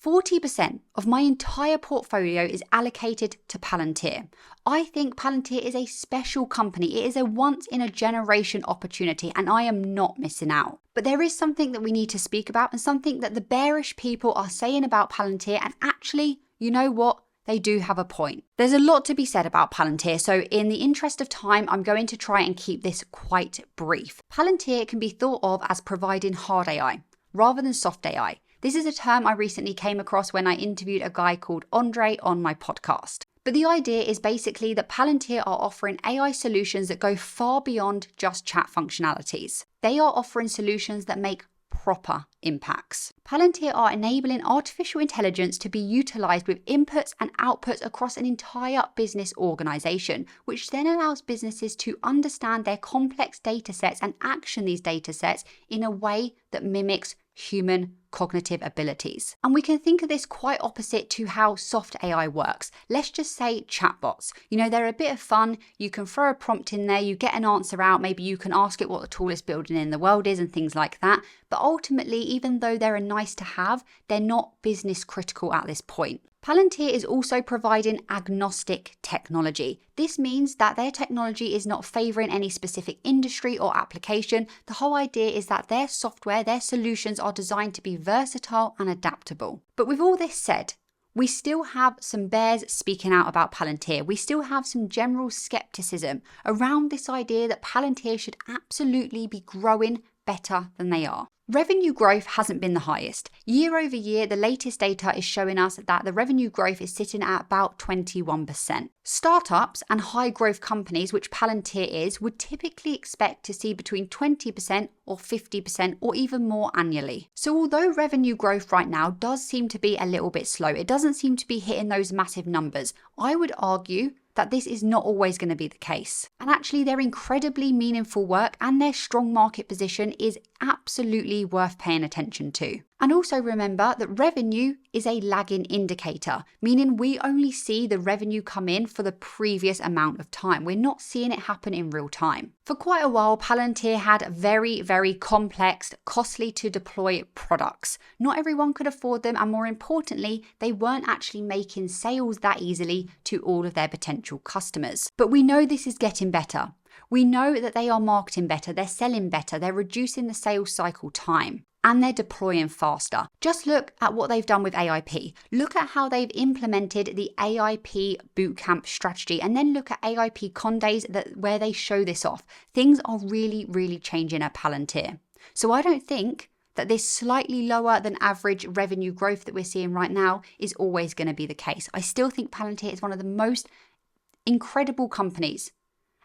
40% of my entire portfolio is allocated to Palantir. I think Palantir is a special company. It is a once-in-a-generation opportunity, and I am not missing out. But there is something that we need to speak about, and something that the bearish people are saying about Palantir, and actually, you know what? They do have a point. There's a lot to be said about Palantir, so in the interest of time, I'm going to try and keep this quite brief. Palantir can be thought of as providing hard AI rather than soft AI. This is a term I recently came across when I interviewed a guy called Andre on my podcast. But the idea is basically that Palantir are offering AI solutions that go far beyond just chat functionalities. They are offering solutions that make proper impacts. Palantir are enabling artificial intelligence to be utilized with inputs and outputs across an entire business organization, which then allows businesses to understand their complex data sets and action these data sets in a way that mimics human cognitive abilities. And we can think of this quite opposite to how soft AI works. Let's just say chatbots. You know, they're a bit of fun. You can throw a prompt in there, you get an answer out, maybe you can ask it what the tallest building in the world is and things like that. But ultimately, even though they're a nice to have, they're not business critical at this point. Palantir is also providing agnostic technology. This means that their technology is not favoring any specific industry or application. The whole idea is that their software, their solutions are designed to be versatile and adaptable. But with all this said, we still have some bears speaking out about Palantir. We still have some general skepticism around this idea that Palantir should absolutely be growing better than they are. Revenue growth hasn't been the highest. Year over year, the latest data is showing us that the revenue growth is sitting at about 21%. Startups and high growth companies, which Palantir is, would typically expect to see between 20% or 50% or even more annually. So although revenue growth right now does seem to be a little bit slow, it doesn't seem to be hitting those massive numbers, I would argue that this is not always going to be the case. And actually, their incredibly meaningful work and their strong market position is absolutely worth paying attention to. And also remember that revenue is a lagging indicator, meaning we only see the revenue come in for the previous amount of time. We're not seeing it happen in real time. For quite a while, Palantir had very, very complex, costly to deploy products. Not everyone could afford them, and more importantly, they weren't actually making sales that easily to all of their potential customers. But we know this is getting better. We know that they are marketing better, they're selling better, they're reducing the sales cycle time, and they're deploying faster. Just look at what they've done with AIP. Look at how they've implemented the AIP bootcamp strategy, and then look at AIP Condays where they show this off. Things are really, really changing at Palantir. So I don't think that this slightly lower than average revenue growth that we're seeing right now is always going to be the case. I still think Palantir is one of the most incredible companies,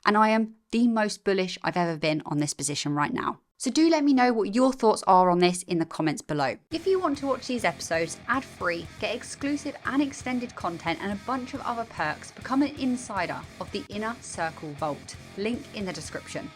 and I am the most bullish I've ever been on this position right now. So do let me know what your thoughts are on this in the comments below. If you want to watch these episodes ad-free, get exclusive and extended content and a bunch of other perks, become an insider of the Inner Circle Vault. Link in the description.